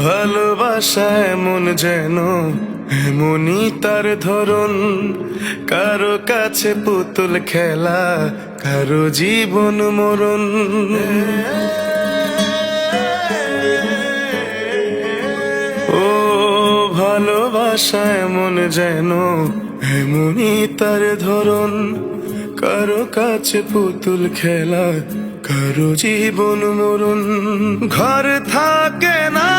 ভালোবাসা এমন যেন এমনই তার ধরন, কারো কাছে পুতুল খেলা, কারো জীবন মরণ। ও ভালোবাসা এমন যেন এমনই তার ধরন, কারো কাছে পুতুল খেলা, কারো জীবন মরণ। ঘর থাকে না,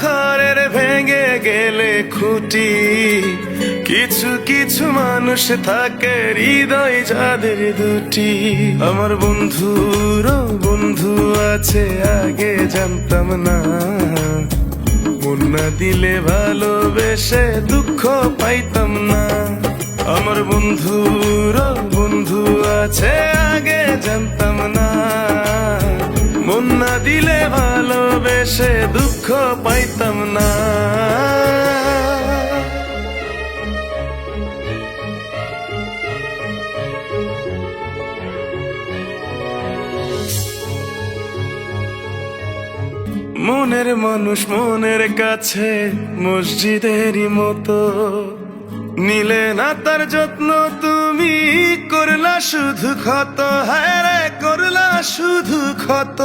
ঘরের ভেঙে গেলে খুঁটি, কিছু কিছু মানুষ থাকে হৃদয় যাদের দুটি। আমার বন্ধুরও বন্ধু আছে, আগে জানতাম না, মন না দিলে ভালোবেসে দুঃখ পাইতাম না। আমার বন্ধুর বন্ধু আছে, আগে জানতাম না, মন না দিলে ভালোবেসে দুঃখ পাইতাম না। মনের মানুষ মনের কাছে মসজিদেরই মতো, নিলে না তার যত্ন তুমি, করলা শুধু ক্ষত, হায় রে করলা শুধু ক্ষত।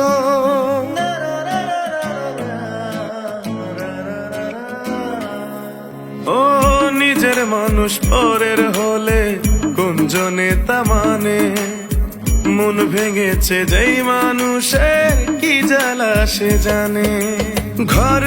ও নিজের মানুষ পরের হলে কোন জনে তা মানে, মন ভেঙেছে যেই মানুষের কি জ্বালা সে জানে। ঘর